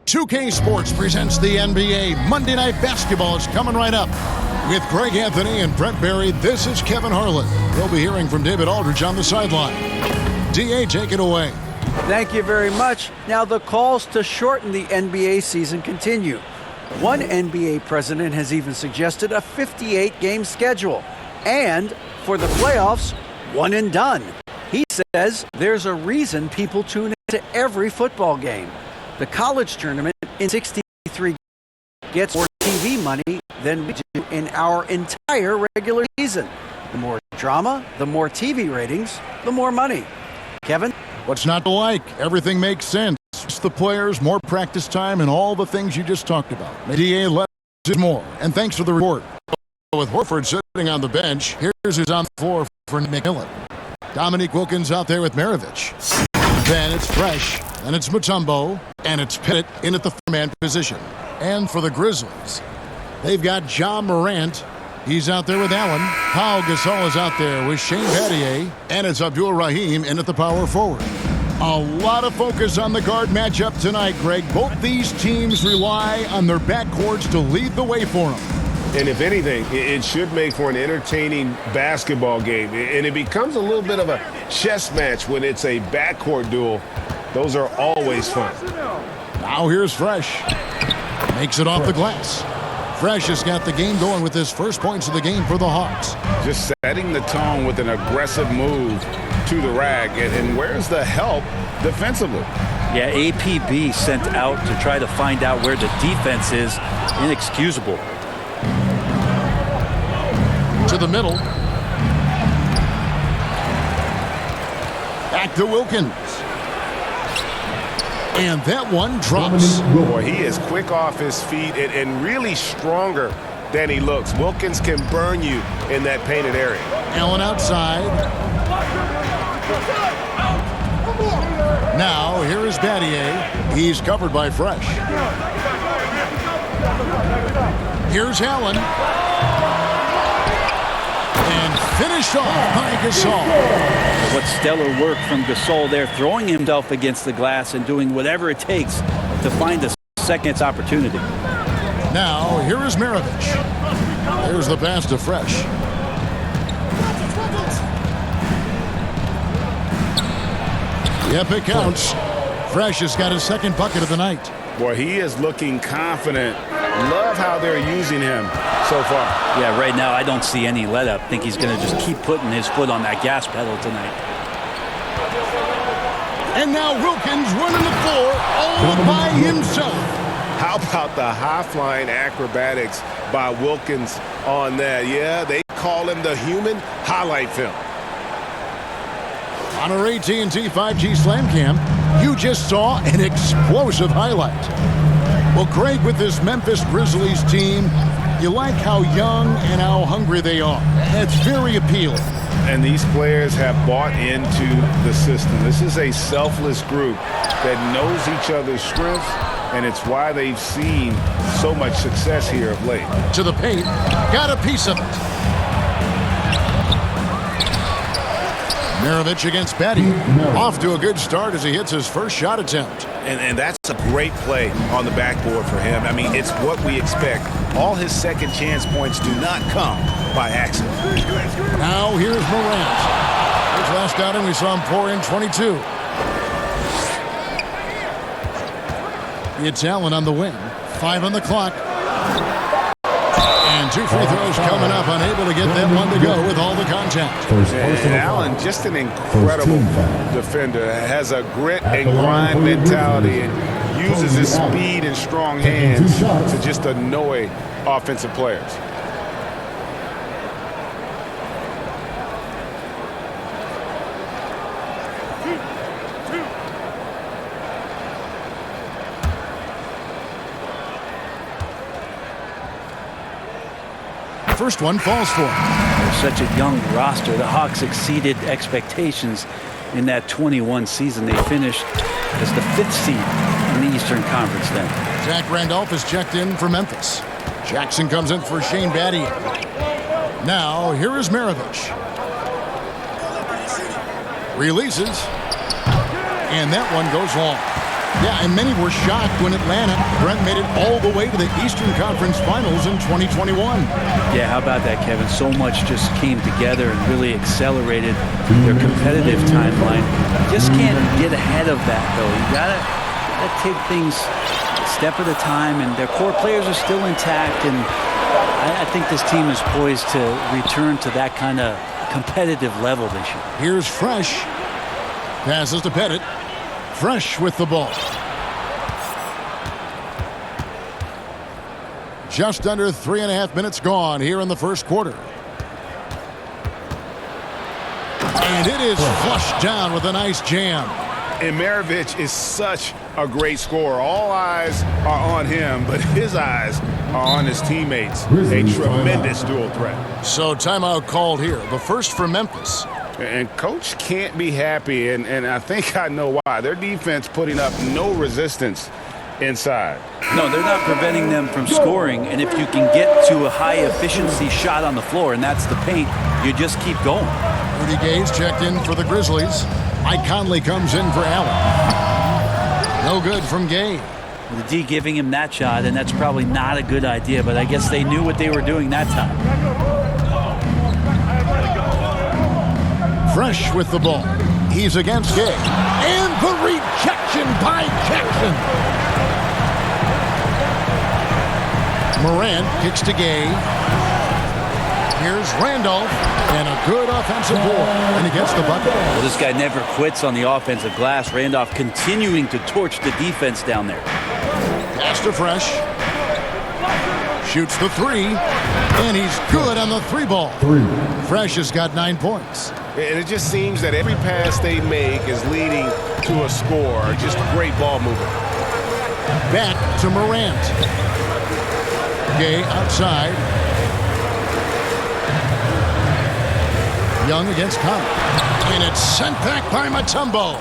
2K Sports presents the NBA. Monday Night Basketball is coming right up. With Greg Anthony and Brent Barry, this is Kevin Harlan. We'll be hearing from David Aldridge on the sideline. DA, take it away. Thank you very much. Now, the calls to shorten the NBA season continue. One NBA president has even suggested a 58-game schedule. And for the playoffs, one and done. He says there's a reason people tune into every football game. The college tournament in 63 gets more TV money than we do in our entire regular season. The more drama, the more TV ratings, the more money. Kevin? What's not to like? Everything makes sense. It's the players, more practice time, and all the things you just talked about. DA less is more. And thanks for the report. With Horford sitting on the bench, here's who's on the floor for McMillan. Dominique Wilkins out there with Maravich. Then it's Fresh, and it's Mutombo, and it's Pettit in at the four-man position. And for the Grizzlies, they've got John Morant. He's out there with Allen. Pau Gasol is out there with Shane Battier, and it's Abdul Rahim in at the power forward. A lot of focus on the guard matchup tonight, Greg. Both these teams rely on their backcourts to lead the way for them. And if anything, it should make for an entertaining basketball game. And it becomes a little bit of a chess match when it's a backcourt duel. Those are always fun. Now here's Fresh. Makes it off the glass. Fresh has got the game going with his first points of the game for the Hawks. Just setting the tone with an aggressive move to the rack. And where's the help defensively? Yeah, APB sent out to try to find out where the defense is. Inexcusable. To the middle. Back to Wilkins. And that one drops. Boy, he is quick off his feet and really stronger than he looks. Wilkins can burn you in that painted area. Allen outside. Now, here is Battier. He's covered by Fresh. Here's Allen. And finished off by Gasol. What stellar work from Gasol there, throwing himself against the glass and doing whatever it takes to find a second opportunity. Now, here is Maravich. There's the pass to Fresh. Yep, it counts. Fresh has got his second bucket of the night. Boy, he is looking confident. Love how they're using him so far. Yeah, right now I don't see any let-up. I think he's going to just keep putting his foot on that gas pedal tonight. And now Wilkins running the floor all by himself. How about the high-flying acrobatics by Wilkins on that? Yeah, they call him the human highlight film. On our AT&T 5G Slam Cam, you just saw an explosive highlight. Well, Greg, with this Memphis Grizzlies team, you like how young and how hungry they are. That's very appealing. And these players have bought into the system. This is a selfless group that knows each other's strengths, and it's why they've seen so much success here of late. To the paint, got a piece of it. Maravich against Battier. Off to a good start as he hits his first shot attempt. And that's a great play on the backboard for him. I mean, it's what we expect. All his second chance points do not come by accident. Now here's Morant. His last outing, we saw him pour in 22. It's Allen on the wing. 5 on the clock. And 2 free throws coming up, unable to get that one to go with all the contact. And Allen, just an incredible defender, has a grit and grind mentality and uses his speed and strong hands to just annoy offensive players. First one falls for him. They're such a young roster. The Hawks exceeded expectations in that 21 season. They finished as the 5th seed in the Eastern Conference then. Zach Randolph is checked in for Memphis. Jackson comes in for Shane Battier. Now, here is Maravich. Releases. And that one goes long. Yeah, and many were shocked when Atlanta, Brent, made it all the way to the Eastern Conference Finals in 2021. Yeah, how about that, Kevin? So much just came together and really accelerated their competitive timeline. Just can't get ahead of that, though. You gotta take things a step at a time, and their core players are still intact, and I think this team is poised to return to that kind of competitive level this year. Here's Fresh. Passes to Pettit. Fresh with the ball. Just under 3.5 minutes gone here in the first quarter. And it is flushed down with a nice jam. And Maravich is such a great scorer. All eyes are on him, but his eyes are on his teammates. A tremendous dual threat. So timeout called here. The first for Memphis. And coach can't be happy, and I think I know why. Their defense putting up no resistance inside. No, they're not preventing them from scoring, and if you can get to a high-efficiency shot on the floor, and that's the paint, you just keep going. Rudy Gay's checked in for the Grizzlies. Mike Conley comes in for Allen. No good from Gay. The D giving him that shot, and that's probably not a good idea, but I guess they knew what they were doing that time. Fresh with the ball. He's against Gay. And the rejection by Jackson. Morant kicks to Gay. Here's Randolph. And a good offensive board. And he gets the bucket. Well, this guy never quits on the offensive glass. Randolph continuing to torch the defense down there. Pass to Fresh. Shoots the three. And he's good on the three ball. Fresh has got 9 points. And it just seems that every pass they make is leading to a score. Just great ball movement. Back to Morant. Gay outside. Young against Conley. And it's sent back by Mutombo.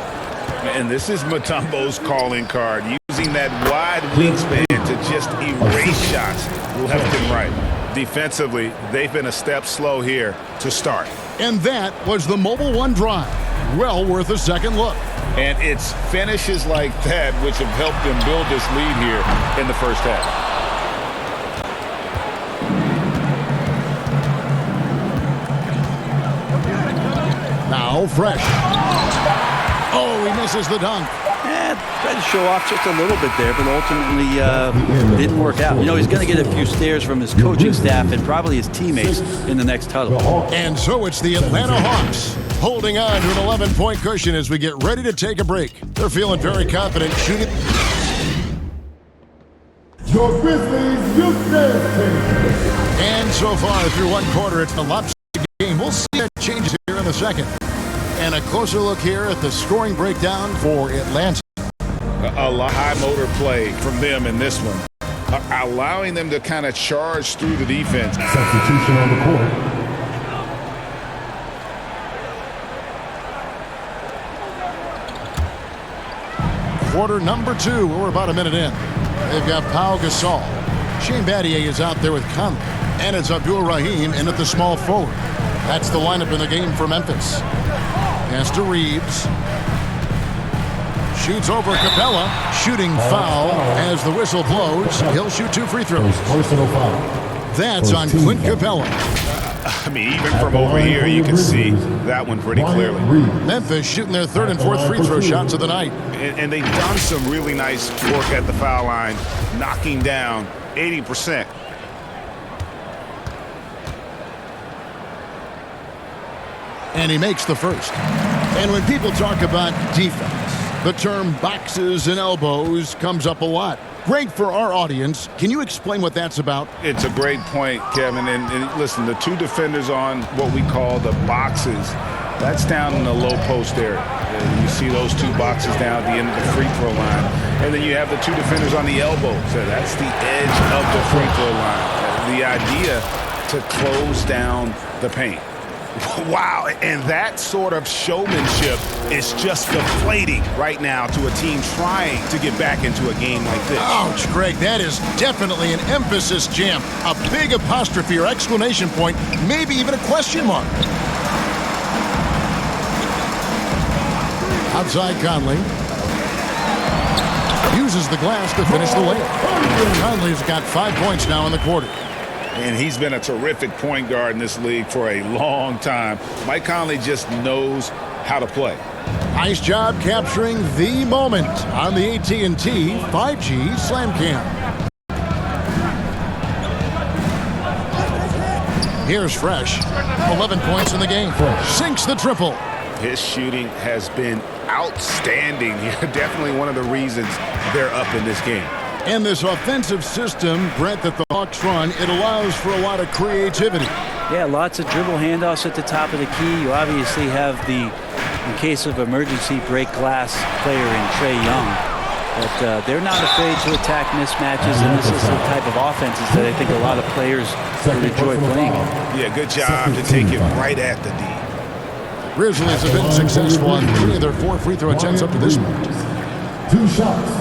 And this is Mutombo's calling card. Using that wide wingspan to just erase shots left and right. Defensively, they've been a step slow here to start. And that was the Mobile One drive. Well worth a second look. And it's finishes like that which have helped them build this lead here in the first half. Now Fresh. Oh, he misses the dunk. Tried to show off just a little bit there, but ultimately didn't work out. You know, he's going to get a few stares from his coaching staff and probably his teammates in the next huddle. And so it's the Atlanta Hawks holding on to an 11-point cushion as we get ready to take a break. They're feeling very confident shooting. Your Grizzlies, you stand. And so far through one quarter, it's a lopsided game. We'll see that changes here in the second. And a closer look here at the scoring breakdown for Atlanta. A high motor play from them in this one, allowing them to kind of charge through the defense. Substitution on the court. Quarter number 2. We're about a minute in. They've got Pau Gasol. Shane Battier is out there with Conley. And it's Abdul Rahim in at the small forward. That's the lineup in the game for Memphis. Pass to Reeves. Shoots over Capella. Shooting foul as the whistle blows. He'll shoot 2 free throws. Personal foul. That's on Clint Capella. I mean, even from over here, you can see that one pretty clearly. Memphis shooting their 3rd and 4th free throw shots of the night. And they've done some really nice work at the foul line, knocking down 80%. And he makes the first. And when people talk about defense, the term boxes and elbows comes up a lot. Great for our audience. Can you explain what that's about? It's a great point, Kevin. And listen, the 2 defenders on what we call the boxes, that's down in the low post area. You see those 2 boxes down at the end of the free throw line. And then you have the 2 defenders on the elbow. So that's the edge of the free throw line. The idea to close down the paint. Wow, and that sort of showmanship is just deflating right now to a team trying to get back into a game like this. Ouch, Greg, that is definitely an emphasis jam. A big apostrophe or exclamation point, maybe even a question mark. Outside Conley. uses the glass to finish the layup. Conley's got 5 points now in the quarter. And he's been a terrific point guard in this league for a long time. Mike Conley just knows how to play. Nice job capturing the moment on the AT&T 5G Slam Cam. Here's Fresh. 11 points in the game. Sinks the triple. His shooting has been outstanding. Definitely one of the reasons they're up in this game. In this offensive system, Brent, that the Hawks run, it allows for a lot of creativity. Yeah, lots of dribble handoffs at the top of the key. You obviously have the, in case of emergency, break glass player in Trae Young. But they're not afraid to attack mismatches, and this is the type of offenses that I think a lot of players would enjoy playing. Yeah, good job to take it right at the D. Grizzlies have been successful on 3 of their 4 free throw attempts up to this point. 2 shots.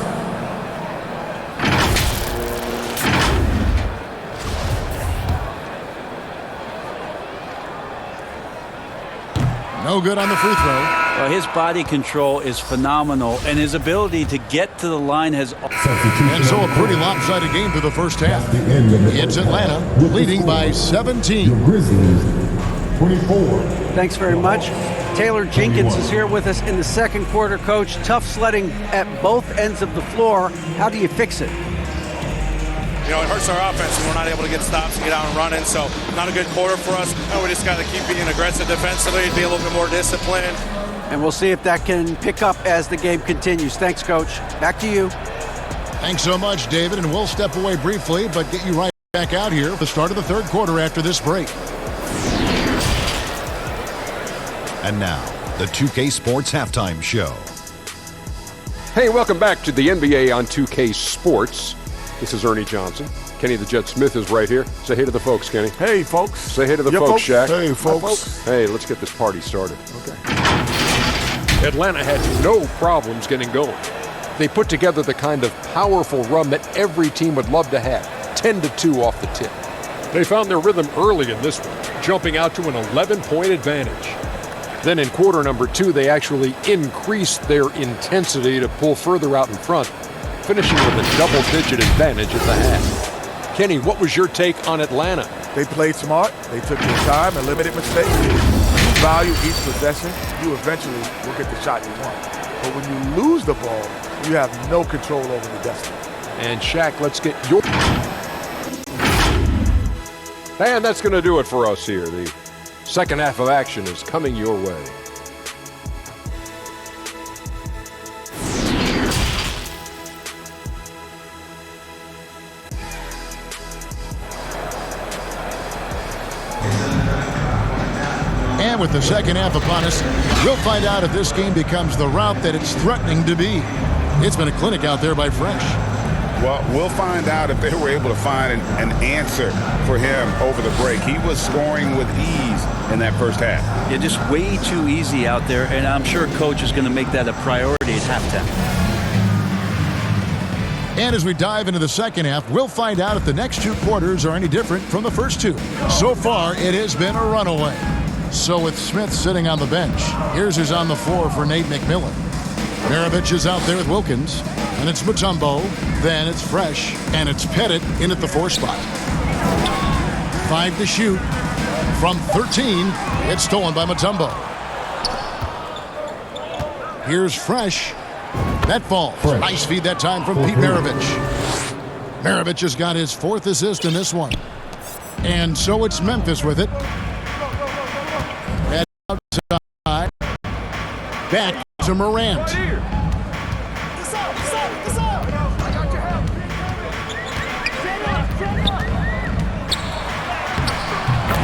No good on the free throw. Well, his body control is phenomenal, and his ability to get to the line has... And so a pretty lopsided game through the first half. It's Atlanta leading by 17. The Grizzlies, 24. Thanks very much. Taylor Jenkins is here with us in the second quarter, Coach. Tough sledding at both ends of the floor. How do you fix it? You know, it hurts our offense when we're not able to get stops and get out and running. So not a good quarter for us. And we just got to keep being aggressive defensively, be a little bit more disciplined. And we'll see if that can pick up as the game continues. Thanks, Coach. Back to you. Thanks so much, David. And we'll step away briefly, but get you right back out here at the start of the third quarter after this break. And now, the 2K Sports Halftime Show. Hey, welcome back to the NBA on 2K Sports. This is Ernie Johnson. Kenny the Jet Smith is right here. Say hey to the folks, Kenny. Hey, folks. Say hey to the folks, Shaq. Hey, folks. Hey, let's get this party started. Okay. Atlanta had no problems getting going. They put together the kind of powerful run that every team would love to have. 10-2 off the tip. They found their rhythm early in this one, jumping out to an 11-point advantage. Then in quarter number 2, they actually increased their intensity to pull further out in front, finishing with a double-digit advantage at the half. Kenny, what was your take on Atlanta? They played smart. They took their time and limited mistakes. You value each possession, you eventually will get the shot you want. But when you lose the ball, you have no control over the destiny. And Shaq, let's get your... And that's going to do it for us here. The second half of action is coming your way. And with the second half upon us, we'll find out if this game becomes the route that it's threatening to be. It's been a clinic out there by Fresh. Well, we'll find out if they were able to find an answer for him over the break. He was scoring with ease in that first half. Yeah, just way too easy out there, and I'm sure Coach is going to make that a priority at halftime. And as we dive into the second half, we'll find out if the next 2 quarters are any different from the first 2. So far, it has been a runaway. So with Smith sitting on the bench, here's who's on the floor for Nate McMillan. Maravich is out there with Wilkins, and it's Mutombo, then it's Fresh, and it's Pettit in at the 4 spot. 5 to shoot. From 13, it's stolen by Mutombo. Here's Fresh. That falls. Nice feed that time from Pete Maravich. Maravich has got his 4th assist in this one. And so it's Memphis with it. Outside. Back to Morant.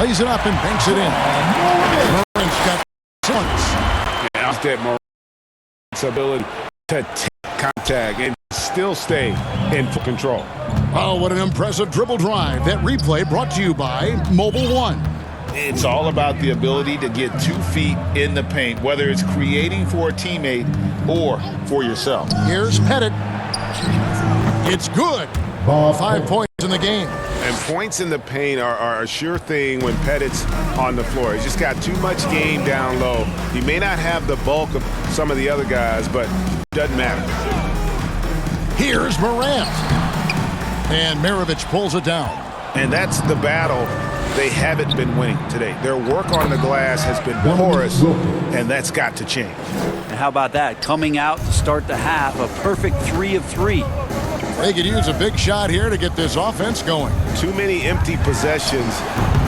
Lays it up and banks it in. Morant's got points. Yeah, that Morant's ability to take contact and still stay in full control. Oh, what an impressive dribble drive. That replay brought to you by Mobile One. It's all about the ability to get 2 feet in the paint, whether it's creating for a teammate or for yourself. Here's Pettit. It's good. 5 points in the game. And points in the paint are a sure thing when Pettit's on the floor. He's just got too much game down low. He may not have the bulk of some of the other guys, but it doesn't matter. Here's Morant. And Maravich pulls it down. And that's the battle they haven't been winning today. Their work on the glass has been porous, and that's got to change. And how about that? Coming out to start the half, a perfect 3 of 3. They could use a big shot here to get this offense going. Too many empty possessions.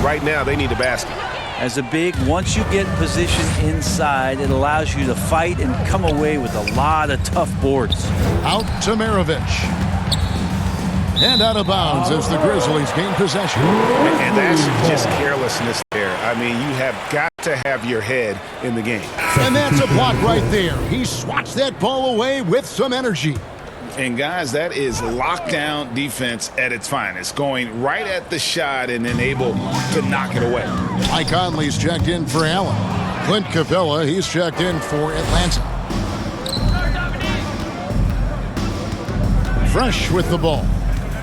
Right now, they need a basket. As a big, once you get position inside, it allows you to fight and come away with a lot of tough boards. Out to Maravich. And out of bounds as the Grizzlies gain possession. And that's just carelessness there. I mean, you have got to have your head in the game. And that's a block right there. He swats that ball away with some energy. And guys, that is lockdown defense at its finest. Going right at the shot and then able to knock it away. Mike Conley's checked in for Allen. Clint Capella, he's checked in for Atlanta. Fresh with the ball.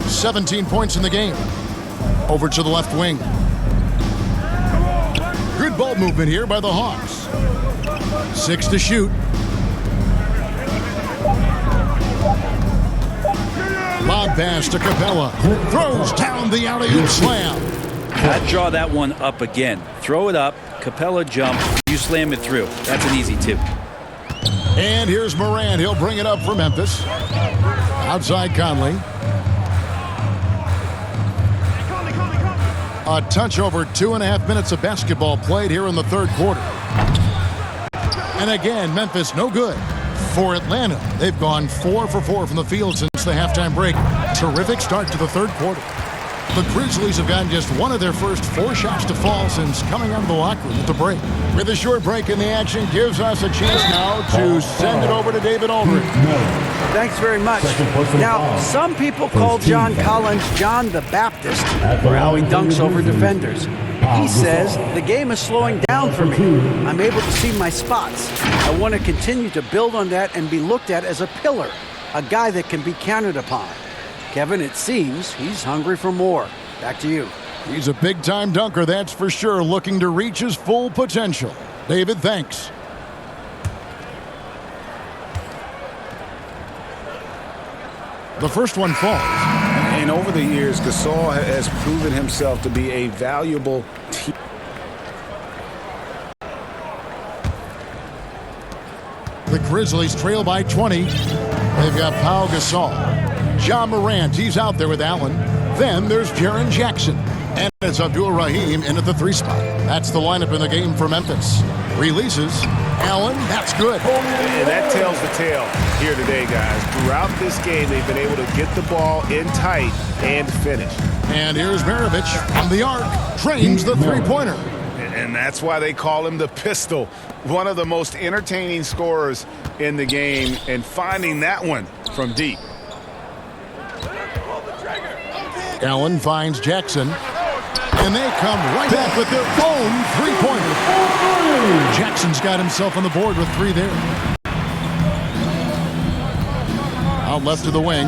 17 points in the game. Over to the left wing. Good ball movement here by the Hawks. 6 to shoot. Lob pass to Capella. Throws down the alley-oop slam. I'd draw that one up again. Throw it up, Capella jump, you slam it through. That's an easy 2. And here's Morant. He'll bring it up for Memphis. Outside Conley. A touch over 2.5 minutes of basketball played here in the third quarter. And again, Memphis no good. For Atlanta, they've gone 4 for 4 from the field since the halftime break. Terrific start to the third quarter. The Grizzlies have gotten just one of their first 4 shots to fall since coming out of the locker room at the break. With a short break in the action, gives us a chance now to send it over to David Aldridge. Thanks very much. Now, some people call John Collins John the Baptist for how he dunks over defenders. He says, the game is slowing down for me. I'm able to see my spots. I want to continue to build on that and be looked at as a pillar, a guy that can be counted upon. Kevin, it seems he's hungry for more. Back to you. He's a big-time dunker, that's for sure, looking to reach his full potential. David, thanks. The first one falls. And over the years, Gasol has proven himself to be a valuable team. The Grizzlies trail by 20. They've got Pau Gasol. Ja Morant, he's out there with Allen. Then there's Jaren Jackson. And it's Abdul Rahim in at the 3 spot. That's the lineup in the game for Memphis. Releases. Allen, that's good. And that tells the tale here today, guys. Throughout this game, they've been able to get the ball in tight and finish. And here's Maravich from the arc. Drains the 3-pointer. And that's why they call him the pistol. One of the most entertaining scorers in the game, and finding that one from deep. Allen finds Jackson. And they come right back with their own 3-pointer. Jackson's got himself on the board with 3 there. Out left to the wing.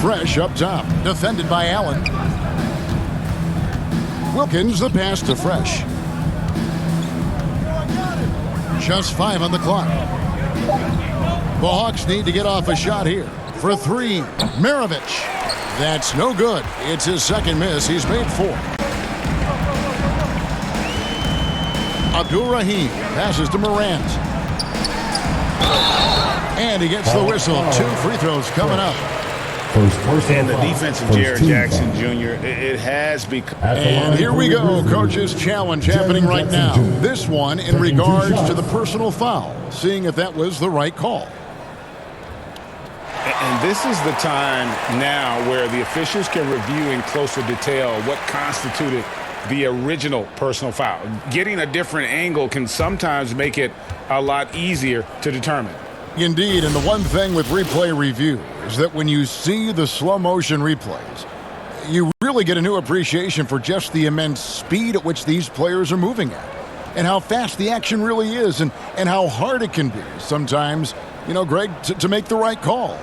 Fresh up top. Defended by Allen. Wilkins the pass to Fresh. Just 5 on the clock. The Hawks need to get off a shot here. For 3, Maravich. That's no good. It's his second miss. He's made 4. Abdul Rahim passes to Morant. And he gets the whistle. 2 free throws coming up. And the defense of Jaren Jackson Jr., it has become... And here we go. Coach's challenge happening right now. This one in regards to the personal foul. Seeing if that was the right call. And this is the time now where the officials can review in closer detail what constituted the original personal foul. Getting a different angle can sometimes make it a lot easier to determine. Indeed, and the one thing with replay review is that when you see the slow motion replays, you really get a new appreciation for just the immense speed at which these players are moving at, and how fast the action really is, and how hard it can be sometimes, you know, Greg, to make the right call.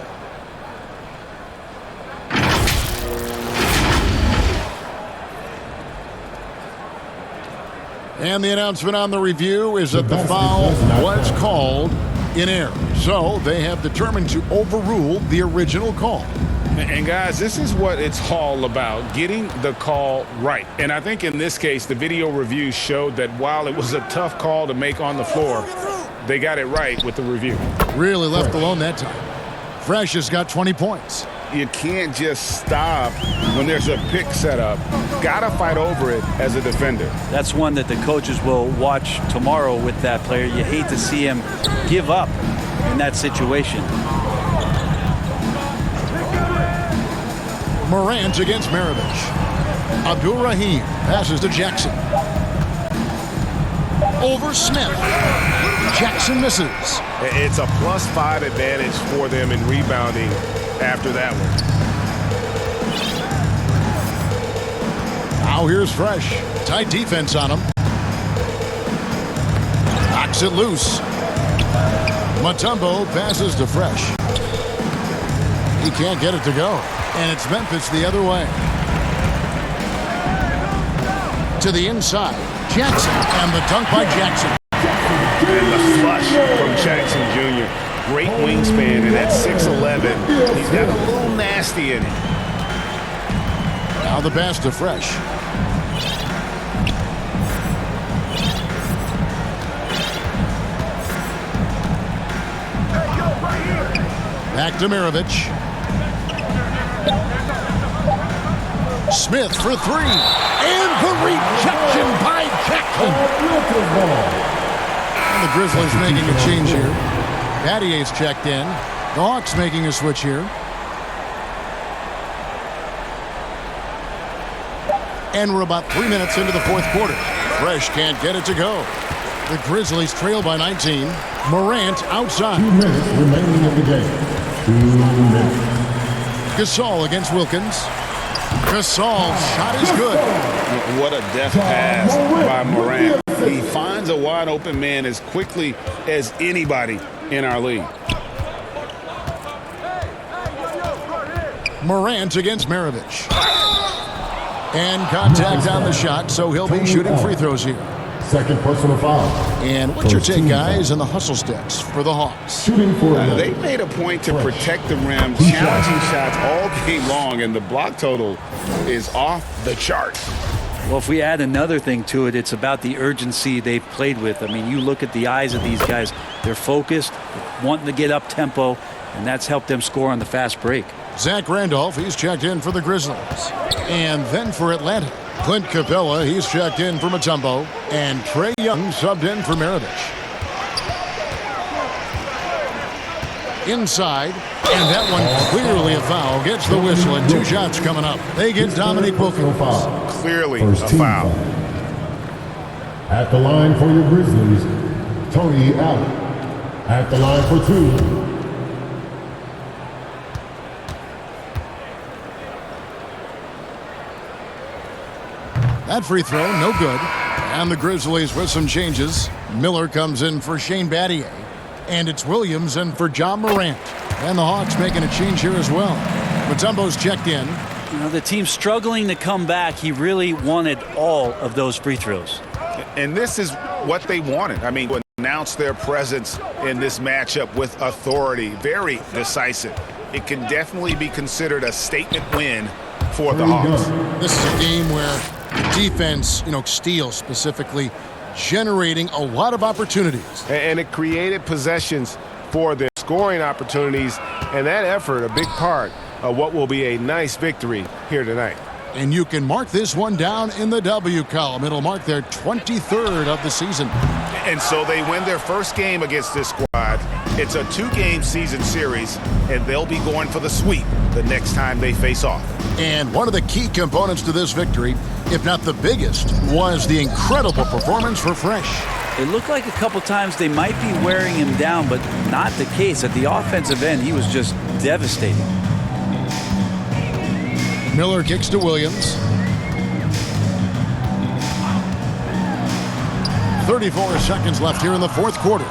And the announcement on the review is that the foul was called in error. So they have determined to overrule the original call. And guys, this is what it's all about, getting the call right. And I think in this case, the video review showed that while it was a tough call to make on the floor, they got it right with the review. Really left alone that time. Fresh has got 20 points. You can't just stop when there's a pick set up. Gotta fight over it as a defender. That's one that the coaches will watch tomorrow with that player. You hate to see him give up in that situation. Morant against Maravich. Abdul Rahim passes to Jackson. Over Smith. Jackson misses. It's a +5 advantage for them in rebounding after that one. Now here's Fresh. Tight defense on him. Knocks it loose. Mutombo passes to Fresh. He can't get it to go. And it's Memphis the other way. To the inside. Jackson. And the dunk by Jackson. And the flush from Jackson Jr. Great wingspan, and at 6'11", he's got a little nasty in him. Now the pass to Fresh. Back to Maravich. Smith for three. And the rejection by Jackson. And the Grizzlies making a change here. Battier's checked in. The Hawks making a switch here. And we're about 3 minutes into the fourth quarter. Fresh can't get it to go. The Grizzlies trail by 19. Morant outside. 2 minutes remaining in the game. 2 minutes. Gasol against Wilkins. Gasol's shot is good. What a deft pass by Morant. He finds a wide open man as quickly as anybody in our league. Morant against Maravich. And contact on the shot, so he'll be shooting free throws here. Second personal foul. And what's your take, guys, in the hustle sticks for the Hawks? Shooting for They made a point to protect the rim, challenging shots all game long, and the block total is off the chart. Well, if we add another thing to it, it's about the urgency they've played with. I mean, you look at the eyes of these guys. They're focused, wanting to get up tempo, and that's helped them score on the fast break. Zach Randolph, he's checked in for the Grizzlies. And then for Atlanta, Clint Capella, he's checked in for Mutombo. And Trae Young subbed in for Maravich. Inside, and that one clearly a foul. Gets the whistle, and 2 shots coming up. They get Dominique Wilkins. Clearly a foul. At the line for your Grizzlies, Tony Allen. At the line for 2. That free throw, no good. And the Grizzlies with some changes. Miller comes in for Shane Battier. And it's Williams in for John Morant. And the Hawks making a change here as well. Mutombo's checked in. You know, the team's struggling to come back. He really wanted all of those free throws. And this is what they wanted. I mean, to announce their presence in this matchup with authority, very decisive. It can definitely be considered a statement win for the Hawks. This is a game where defense, steal specifically, generating a lot of opportunities. And it created possessions for their scoring opportunities, and that effort a big part of what will be a nice victory here tonight. And you can mark this one down in the W column. It'll mark their 23rd of the season. And so they win their first game against this squad. It's a 2-game season series, and they'll be going for the sweep the next time they face off. And one of the key components to this victory, if not the biggest, was the incredible performance for Fresh. It looked like a couple times they might be wearing him down, but not the case. At the offensive end, he was just devastating. Miller kicks to Williams. 34 seconds left here in the fourth quarter.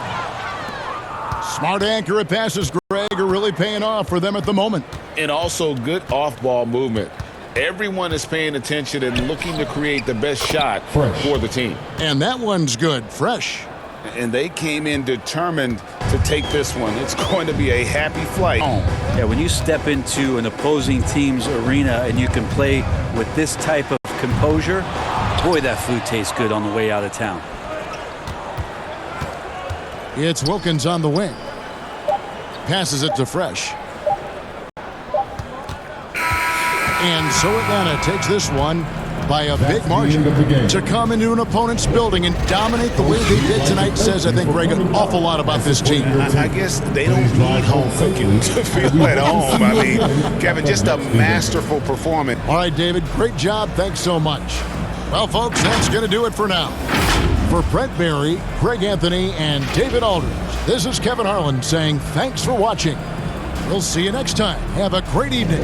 Smart accurate passes, Greg, are really paying off for them at the moment. And also good off-ball movement. Everyone is paying attention and looking to create the best shot for the team. And that one's good. Fresh. And they came in determined to take this one. It's going to be a happy flight. Yeah, when you step into an opposing team's arena and you can play with this type of composure, boy, that food tastes good on the way out of town. It's Wilkins on the wing. Passes it to Fresh. And so Atlanta takes this one by a big margin. To come into an opponent's building and dominate the way they did tonight says, I think, Greg, an awful lot about this team. I guess they don't need home cooking to feel at home. I mean, Kevin, just a masterful performance. All right, David, great job. Thanks so much. Well, folks, that's going to do it for now. For Brent Berry, Greg Anthony, and David Aldridge, this is Kevin Harlan saying thanks for watching. We'll see you next time. Have a great evening.